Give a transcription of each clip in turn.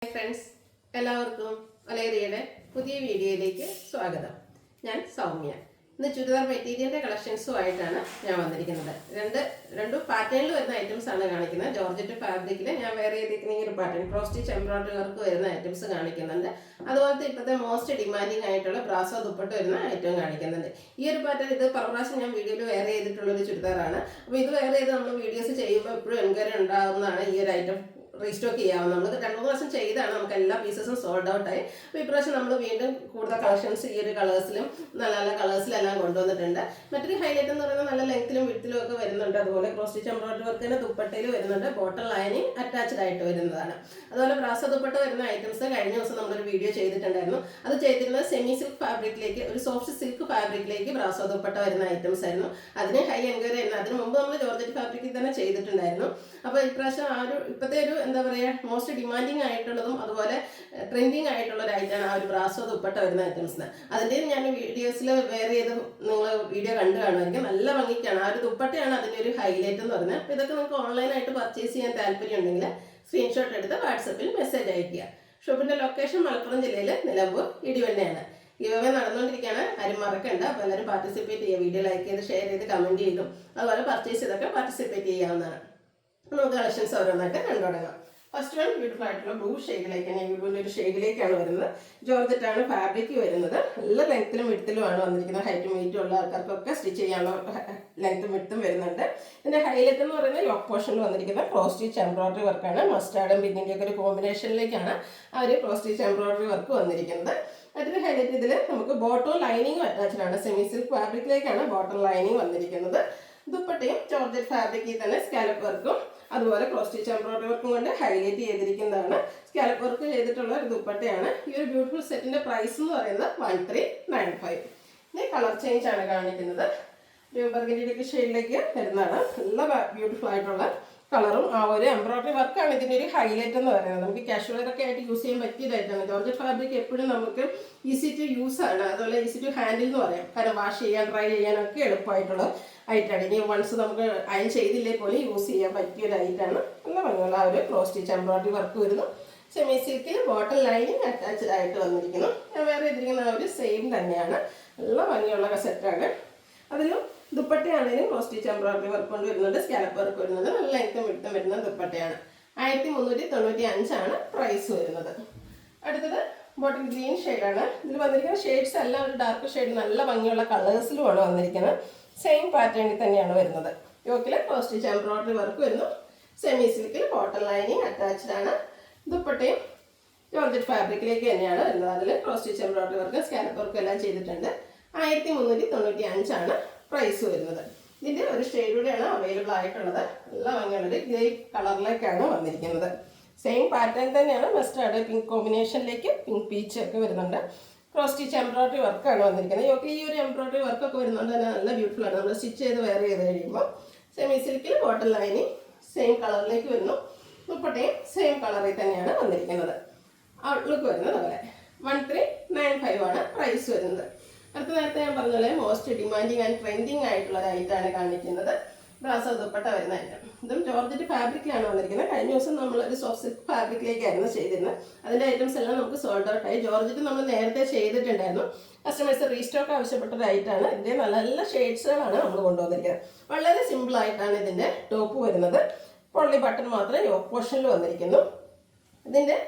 Hi friends, എല്ലാവർക്കും അലേറിയയുടെ പുതിയ വീഡിയോയിലേക്ക് സ്വാഗതം. ഞാൻ സൗമ്യ. ഇന്ന് ചുരിദാർ മെറ്റീരിയലിൻ്റെ കളക്ഷൻസുമായിട്ടാണ് ഞാൻ വന്നിരിക്കുന്നത്. രണ്ട് പാറ്റേണിൽ വരുന്ന ഐറ്റംസ് ആണ് കാണിക്കുന്നത്. ജോർജറ്റ് ഫാബ്രിക്കിൽ ഞാൻ വേറെ ചെയ്തിരിക്കുന്ന ഈ ഒരു pattern cross stitch embroidery work വരുന്ന ഐറ്റംസ് കാണിക്കുന്നുണ്ട്. അതുപോലത്തെ ഇപ്പോഴത്തെ മോസ്റ്റ് ഡിമാൻഡിങ് ആയിട്ടുള്ള ബ്രാസോ ദുപ്പട്ട വരുന്ന ഐറ്റം കാണിക്കുന്നുണ്ട്. ഈ ഒരു പാറ്റേൺ ഇത് പ്രാവശ്യം ഞാൻ വീഡിയോയിൽ വേറെ ചെയ്തിട്ടുള്ളൊരു ചുരിദാറാണ്. അപ്പോൾ ഇത് വേറെ ചെയ്ത് നമ്മൾ വീഡിയോസ് ചെയ്യുമ്പോൾ എപ്പോഴും എൻക്വയറി ഉണ്ടാകുന്നതാണ് ഈ ഒരു ഐറ്റം റീസ്റ്റോക്ക് ചെയ്യാവുന്ന. നമ്മൾ 2-3 പ്രാവശ്യം ചെയ്താണ് നമുക്ക് എല്ലാ പീസസും സോൾഡ് ഔട്ട് ആയി. അപ്പോൾ ഇപ്രാവശ്യം നമ്മൾ വീണ്ടും കൂടുതൽ കളക്ഷൻസ് ഈ ഒരു കളേഴ്സിലും നല്ല നല്ല കളേഴ്സിലെല്ലാം കൊണ്ടുവന്നിട്ടുണ്ട്. മറ്റൊരു ഹൈലൈറ്റ് എന്ന് പറയുന്നത് നല്ല ലെങ്ത്തിലും വിഡ്ത്തിലും ഒക്കെ വരുന്നുണ്ട്. അതുപോലെ ക്രോസ് സ്റ്റിച്ച് എംബ്രോയിഡറി വർക്ക് തന്നെ ദുപ്പട്ടയിൽ വരുന്നുണ്ട്. ബോട്ടം ലൈനിങ് അറ്റാച്ച്ഡ് ആയിട്ട് വരുന്നതാണ്. അതുപോലെ ബ്രാസോ ദുപ്പട്ട വരുന്ന ഐറ്റംസ് കഴിഞ്ഞ ദിവസം നമ്മളൊരു വീഡിയോ ചെയ്തിട്ടുണ്ടായിരുന്നു. അത് ചെയ്തിരുന്നത് സെമി സിൽക്ക് ഫാബ്രിക്കിലേക്ക്, ഒരു സോഫ്റ്റ് സിൽക്ക് ഫാബ്രിക്കിലേക്ക് ബ്രാസോ ദുപ്പട്ട വരുന്ന ഐറ്റംസ് ആയിരുന്നു. അതിന് ഹൈ എൻക്വയറി ആയിരുന്നു. അതിന് മുമ്പ് നമ്മൾ ജോർജറ്റ് ഫാബ്രിക്കിൽ തന്നെ ചെയ്തിട്ടുണ്ടായിരുന്നു. അപ്പോൾ ഇപ്രാവശ്യം ആ ഒരു ഇപ്പോഴത്തെ ഒരു എന്താ പറയുക മോസ്റ്റ് ഡിമാൻഡിങ് ആയിട്ടുള്ളതും അതുപോലെ ട്രെൻഡിങ് ആയിട്ടുള്ള ഒരു ഐറ്റമാണ് ആ ഒരു ബ്രാസോ ദുപ്പട്ട വരുന്ന ഐറ്റംസിന്. അതിൻ്റെയും ഞാൻ വീഡിയോസിൽ വേറെ ചെയ്ത് നിങ്ങൾ വീഡിയോ കണ്ടു കാണുമായിരിക്കും. നല്ല ഭംഗിക്കാണ്. ആ ഒരു ദുപ്പട്ടയാണ് അതിൻ്റെ ഒരു ഹൈലൈറ്റ് എന്ന് പറഞ്ഞാൽ. അപ്പോൾ ഇതൊക്കെ നിങ്ങൾക്ക് ഓൺലൈനായിട്ട് പർച്ചേസ് ചെയ്യാൻ താല്പര്യം ഉണ്ടെങ്കിൽ സ്ക്രീൻഷോട്ട് എടുത്ത് വാട്സപ്പിൽ മെസ്സേജ് അയയ്ക്കുക. ഷോപ്പിൻ്റെ ലൊക്കേഷൻ മലപ്പുറം ജില്ലയിൽ നിലമ്പൂർ ഇടിവണ്ണയാണ്. ഗിവ് നടന്നുകൊണ്ടിരിക്കുകയാണ്. ആരും മറക്കണ്ട. അപ്പോൾ എല്ലാവരും പാർട്ടിസിപ്പേറ്റ് ചെയ്യുക. വീഡിയോ ലൈക്ക് ചെയ്ത് ഷെയർ ചെയ്ത് കമൻറ്റ് ചെയ്തും അതുപോലെ പർച്ചേസ് ചെയ്തൊക്കെ പാർട്ടിസിപ്പേറ്റ് ചെയ്യാവുന്നതാണ്. നമുക്ക് കളക്ഷൻസ് ഓരോന്നായിട്ട് കണ്ടു തുടങ്ങാം. ഫസ്റ്റ് വൺ ബ്യൂട്ടിഫുൾ ആയിട്ടുള്ള ബ്ലൂ ഷെയ്ഡിലേക്ക്, ബ്ലൂവിൻ്റെ ഒരു ഷെയ്ഡിലേക്കാണ് വരുന്നത്. ജോർജറ്റാണ് ഫാബ്രിക് വരുന്നത്. നല്ല ലെങ്ത്തിലും വിഡ്ത്തിലുമാണ് വന്നിരിക്കുന്നത്. ഹൈറ്റും വെയിറ്റും ഉള്ള ആൾക്കാർക്കൊക്കെ സ്റ്റിച്ച് ചെയ്യാനുള്ള ലെങ്ത്തും വിഡ്ത്തും വരുന്നുണ്ട്. ഇതിൻ്റെ ഹൈലൈറ്റ് എന്ന് പറയുന്നത് യോക്ക് പോർഷനിൽ വന്നിരിക്കുന്ന ക്രോസ് സ്റ്റിച്ച് എംബ്രോയിഡറി വർക്കാണ്. മസ്റ്റാർഡും പിങ്കിൻ്റെയൊക്കെ ഒരു കോമ്പിനേഷനിലേക്കാണ് ആ ഒരു ക്രോസ് സ്റ്റിച്ച് എംബ്രോയിഡറി വർക്ക് വന്നിരിക്കുന്നത്. മറ്റൊരു ഹൈലൈറ്റ് ഇതിൽ നമുക്ക് ബോട്ടം ലൈനിങ്ങും അറ്റാച്ച്ഡ് ആണ്. സെമി സിൽക്ക് ഫാബ്രിക്കിലേക്കാണ് ബോട്ടം ലൈനിങ് വന്നിരിക്കുന്നത്. ദുപ്പട്ടയും ജോർജറ്റ് ഫാബ്രിക്കിൽ തന്നെ സ്കാലപ്പ് വർക്കും അതുപോലെ ക്രോസ് സ്റ്റിച്ച് എംബ്രോയിഡറി വർക്കും കൊണ്ട് ഹൈലൈറ്റ് ചെയ്തിരിക്കുന്നതാണ്. സ്കാലപ്പ് വർക്ക് ചെയ്തിട്ടുള്ള ഒരു ദുപ്പട്ടയാണ്. ഈ ഒരു ബ്യൂട്ടിഫുൾ സെറ്റിന്റെ പ്രൈസ് എന്ന് പറയുന്നത് 1395. ഇനി കളർ ചേഞ്ച് ആണ് കാണിക്കുന്നത്. ബർഗൻഡിയുടെ ഷെയ്ഡിലേക്ക് വരുന്നതാണ്. നല്ല ബ്യൂട്ടിഫുൾ ആയിട്ടുള്ള കളറും ആ ഒരു എംബ്രോയിഡറി വർക്കാണ് ഇതിൻ്റെ ഒരു ഹൈലൈറ്റ് എന്ന് പറയുന്നത്. നമുക്ക് കാഷ്വലൊക്കെ ആയിട്ട് യൂസ് ചെയ്യാൻ പറ്റിയതായിട്ടാണ്. ജോർജറ്റ് ഫാബ്രിക് എപ്പോഴും നമുക്ക് ഈസി ടു യൂസ് ആണ്. അതുപോലെ ഈസി ടു ഹാൻഡിൽ എന്ന് പറയാം. കാരണം വാഷ് ചെയ്യാൻ ഡ്രൈ ചെയ്യാനൊക്കെ എളുപ്പമായിട്ടുള്ള ഐറ്റാണ്. ഇനി വൺസ് നമുക്ക് അയൺ ചെയ്തില്ലേ പോലെ യൂസ് ചെയ്യാൻ പറ്റിയൊരു ഐറ്റാണ്. നല്ല ഭംഗിയുള്ള ആ ഒരു ക്രോസ് സ്റ്റിച്ച് എംബ്രോയിഡറി വർക്ക് വരുന്നു. സെമി സിൽക്കിൽ ബോട്ടം ലൈനിങ് അറ്റാച്ച്ഡ് ആയിട്ട് വന്നിരിക്കുന്നു. ഞാൻ വേറെ ഇതിരിക്കുന്ന ആ ഒരു സെയിം തന്നെയാണ്. നല്ല ഭംഗിയുള്ള സെറ്റാണ്. അതിലും ദുപ്പട്ടയാണെങ്കിലും ക്രോസ് സ്റ്റിച്ച് എംബ്രോയിഡറി വർക്ക് കൊണ്ട് വരുന്നുണ്ട്. സ്കാലപ്പ് വർക്ക് വരുന്നത്. നല്ല ലെങ്ത്തും വിഡ്ത്തും വരുന്ന ദുപ്പട്ടയാണ്. 1395 പ്രൈസ് വരുന്നത്. അടുത്തത് ബോട്ടിൽ ഗ്രീൻ ഷെയ്ഡാണ്. ഇതിൽ വന്നിരിക്കുന്ന ഷെയ്ഡ്സ് എല്ലാം ഒരു ഡാർക്ക് ഷെയ്ഡ് നല്ല ഭംഗിയുള്ള കളേഴ്സിലുമാണ് വന്നിരിക്കുന്നത്. സെയിം പാറ്റേണിൽ തന്നെയാണ് വരുന്നത്. യോക്കിൽ ക്രോസ് സ്റ്റിച്ച് എംബ്രോയിഡറി വർക്ക് വരുന്നു. സെമി സിൽക്കിൽ ബോട്ടം ലൈനിങ് അറ്റാച്ച്ഡ് ആണ്. ദുപ്പട്ടയും ജോർജറ്റ് ഫാബ്രിക്കിലേക്ക് തന്നെയാണ് വരുന്നത്. അതിൽ cross stitch embroidery work scallop work എല്ലാം ചെയ്തിട്ടുണ്ട്. 1395 പ്രൈസ് വരുന്നത്. ഇതിൻ്റെ ഒരു ഷെയ്ഡൂടെയാണ് അവൈലബിൾ ആയിട്ടുള്ളത്. നല്ല ഭംഗിയുള്ളൊരു ഗ്രേ കളറിലേക്കാണ് വന്നിരിക്കുന്നത്. സെയിം പാറ്റേൺ തന്നെയാണ്. മസ്റ്റാർഡ് പിങ്ക് കോമ്പിനേഷനിലേക്ക് പിങ്ക് പീച്ച് ഒക്കെ വരുന്നുണ്ട്. ക്രോസ് സ്റ്റിച്ച് എംബ്രോയിഡറി വർക്കാണ് വന്നിരിക്കുന്നത്. ഈ ഒരു എംബ്രോയിഡറി വർക്കൊക്കെ വരുന്നുണ്ട് തന്നെ നല്ല ബ്യൂട്ടിഫുൾ ആണ്. നമ്മൾ സ്റ്റിച്ച് ചെയ്ത് വെയർ ചെയ്ത് കഴിയുമ്പോൾ സെമി സിൽക്കിൽ ബോട്ടം ലൈനിങ് സെയിം കളറിലേക്ക് വരുന്നു. ദുപ്പട്ടയും സെയിം കളറിൽ തന്നെയാണ് വന്നിരിക്കുന്നത്. ഔട്ട്ലുക്ക് വരുന്നത് പോലെ 1395 പ്രൈസ് വരുന്നത്. അടുത്ത നേരത്തെ ഞാൻ പറഞ്ഞ പോലെ മോസ്റ്റ് ഡിമാൻഡിങ് ആൻഡ് ട്രെൻഡിങ് ആയിട്ടുള്ള ഒരു ഐറ്റാണ് കാണിക്കുന്നത്. ബ്രാസോ ദുപ്പട്ട വരുന്ന ഐറ്റം. ഇതും ജോർജറ്റ് ഫാബ്രിക്കിലാണ് വന്നിരിക്കുന്നത്. കഴിഞ്ഞ ദിവസം നമ്മളൊരു സോഫ്റ്റ് സിൽക്ക് ഫാബ്രിക്കിലേക്കായിരുന്നു ചെയ്തിരുന്നത്. അതിൻ്റെ ഐറ്റംസ് എല്ലാം നമുക്ക് സോൾഡ് ഔട്ട് ആയി. ജോർജറ്റ് നമ്മൾ നേരത്തെ ചെയ്തിട്ടുണ്ടായിരുന്നു. കസ്റ്റമേഴ്സ് റീസ്റ്റോക്ക് ആവശ്യപ്പെട്ട ഒരു ഐറ്റാണ്. ഇതിൻ്റെ നല്ല നല്ല ഷെയ്ഡ്സുകളാണ് നമ്മൾ കൊണ്ടുവന്നിരിക്കുന്നത്. വളരെ സിമ്പിളായിട്ടാണ് ഇതിൻ്റെ ടോപ്പ് വരുന്നത്. പൊള്ളി ബട്ടൺ മാത്രം യോക്ക് പോർഷനിൽ വന്നിരിക്കുന്നു. ഇതിൻ്റെ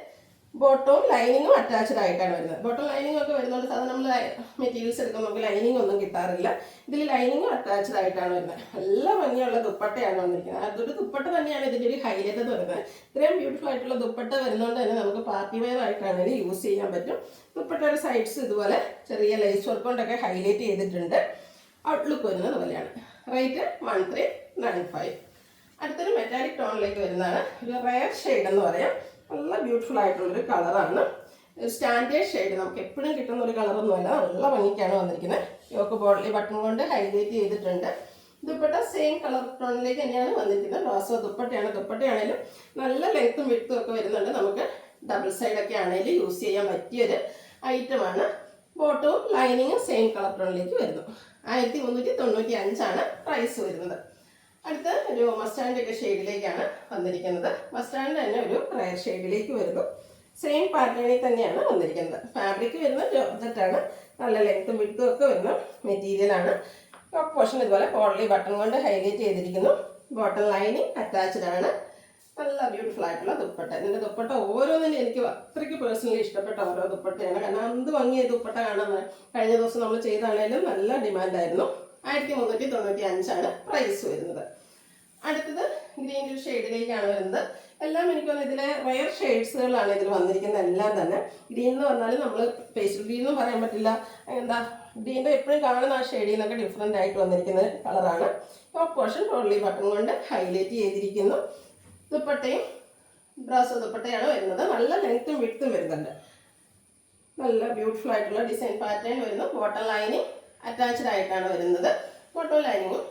ബോട്ടവും ലൈനിങ്ങും അറ്റാച്ച്ഡ് ആയിട്ടാണ് വരുന്നത്. ബോട്ടം ലൈനിങ് ഒക്കെ വരുന്നത് സാധാരണ നമ്മൾ മെറ്റീരിയൽസ് എടുക്കുമ്പോൾ നമുക്ക് ലൈനിങ് ഒന്നും കിട്ടാറില്ല. ഇതിൽ ലൈനിങ്ങും അറ്റാച്ച്ഡ് ആയിട്ടാണ് വരുന്നത്. നല്ല ഭംഗിയുള്ള ദുപ്പട്ടയാണ് വന്നിരിക്കുന്നത്. അതൊരു ദുപ്പട്ട തന്നെയാണ് ഇതിൻ്റെ ഒരു ഹൈലൈറ്റ് എന്ന് പറയുന്നത്. ഇത്രയും ബ്യൂട്ടിഫുൾ ആയിട്ടുള്ള ദുപ്പട്ട വരുന്നതുകൊണ്ട് തന്നെ നമുക്ക് പാർട്ടി വെയർ ആയിട്ടാണെങ്കിൽ യൂസ് ചെയ്യാൻ പറ്റും. ദുപ്പട്ടയുടെ സൈഡ്സ് ഇതുപോലെ ചെറിയ ലേസ് വർക്ക് കൊണ്ടൊക്കെ ഹൈലൈറ്റ് ചെയ്തിട്ടുണ്ട്. ഔട്ട്ലുക്ക് വരുന്നത് പോലെയാണ്. റേറ്റ് 1395. അടുത്തൊരു മെറ്റാലിക് ടോണിലേക്ക് വരുന്നതാണ്. ഒരു റയർ ഷെയ്ഡ് എന്ന് പറയാം. നല്ല ബ്യൂട്ടിഫുൾ ആയിട്ടുള്ളൊരു കളറാണ്. സ്റ്റാൻഡേർഡ് ഷെയ്ഡ് നമുക്ക് എപ്പോഴും കിട്ടുന്ന ഒരു കളറൊന്നുമല്ല. നല്ല ഭംഗിക്കാണ് വന്നിരിക്കുന്നത്. യോക്ക് ബോട്ടിൽ ബട്ടൺ കൊണ്ട് ഹൈലൈറ്റ് ചെയ്തിട്ടുണ്ട്. ദുപ്പട്ട സെയിം കളർ ടോണിലേക്ക് തന്നെയാണ് വന്നിരിക്കുന്നത്. ബ്രാസോ ദുപ്പട്ടയാണെങ്കിലും നല്ല ലെങ്ത്തും വിഡ്ത്തും ഒക്കെ വരുന്നുണ്ട്. നമുക്ക് ഡബിൾ സൈഡൊക്കെ ആണെങ്കിലും യൂസ് ചെയ്യാൻ പറ്റിയൊരു ഐറ്റമാണ്. ബോട്ടവും ലൈനിങ്ങും സെയിം കളർ ടോണിലേക്ക് വരുന്നു. 1395 പ്രൈസ് വരുന്നത്. അടുത്ത ഒരു മസ്റ്റാർഡിൻ്റെ ഒക്കെ ഷെയ്ഡിലേക്കാണ് വന്നിരിക്കുന്നത്. മസ്റ്റാർഡിൻ്റെ തന്നെ ഒരു റയർ ഷെയ്ഡിലേക്ക് വരുന്നു. സെയിം പാറ്റേണിൽ തന്നെയാണ് വന്നിരിക്കുന്നത്. ഫാബ്രിക് വരുന്ന ജോർജറ്റാണ്. നല്ല ലെങ്ത്തും വിഡ്ത്തും ഒക്കെ വരുന്ന മെറ്റീരിയലാണ്. ടോപ്പ് പോർഷൻ ഇതുപോലെ പോളി ബട്ടൺ കൊണ്ട് ഹൈലൈറ്റ് ചെയ്തിരിക്കുന്നു. ബോട്ടം ലൈനിങ് അറ്റാച്ച്ഡ് ആണ്. നല്ല ബ്യൂട്ടിഫുൾ ആയിട്ടുള്ള ദുപ്പട്ട. ഇതിൻ്റെ ദുപ്പട്ട ഓരോന്നിനും എനിക്ക് അത്രയ്ക്ക് പേഴ്സണലി ഇഷ്ടപ്പെട്ട ഓരോ ദുപ്പട്ടയാണ്. കാരണം എന്ത് ഭംഗിയായി ദുപ്പട്ട കാണാൻ. കഴിഞ്ഞ ദിവസം നമ്മൾ ചെയ്താണേലും നല്ല ഡിമാൻഡായിരുന്നു. 1395 പ്രൈസ് വരുന്നത്. അടുത്തത് ഗ്രീൻ ഷെയ്ഡിലേക്കാണ് വരുന്നത്. എല്ലാം എനിക്കൊന്ന് ഇതിലെ റയർ ഷെയ്ഡ്സുകളാണ് ഇതിൽ വന്നിരിക്കുന്നത്. എല്ലാം തന്നെ ഗ്രീൻ എന്ന് പറഞ്ഞാൽ നമ്മൾ പേസ്റ്റൽ ഗ്രീൻ എന്നും പറയാൻ പറ്റില്ല. എന്താ ഗ്രീൻ്റെ എപ്പോഴും കാണുന്ന ആ ഷെയ്ഡിൽ നിന്നൊക്കെ ഡിഫറെൻ്റ് ആയിട്ട് വന്നിരിക്കുന്ന കളറാണ്. ടോപ്പ് പോർഷൻ പോളി ബട്ടൺ കൊണ്ട് ഹൈലൈറ്റ് ചെയ്തിരിക്കുന്നു. ദുപ്പട്ടയും ബ്രാസോ ദുപ്പട്ടയാണ് വരുന്നത്. നല്ല ലെങ്ത്തും വിഡ്ത്തും വരുന്നുണ്ട്. നല്ല ബ്യൂട്ടിഫുൾ ആയിട്ടുള്ള ഡിസൈൻ പാറ്റേൺ വരുന്നു. ബോട്ടം ലൈനിങ് അറ്റാച്ച്ഡ് ആയിട്ടാണ് വരുന്നത്. ബോട്ടം ലൈനിങ്ങും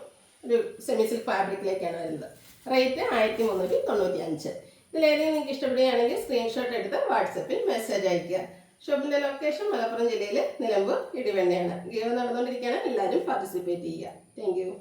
ഒരു സെമി സിൽക്ക് ഫാബ്രിക്കിലേക്കാണ് വരുന്നത്. റേറ്റ് 1395. ഇതിലേതെങ്കിലും നിങ്ങൾക്ക് ഇഷ്ടപ്പെടുകയാണെങ്കിൽ സ്ക്രീൻഷോട്ട് എടുത്ത് വാട്സപ്പിൽ മെസ്സേജ് അയയ്ക്കുക. ഷോപ്പിൻ്റെ ലൊക്കേഷൻ മലപ്പുറം ജില്ലയിൽ നിലമ്പൂർ ഇടിവണ്ണയാണ്. ഗീവ് നടന്നുകൊണ്ടിരിക്കുകയാണ്. എല്ലാവരും പാർട്ടിസിപ്പേറ്റ് ചെയ്യുക. Thank you.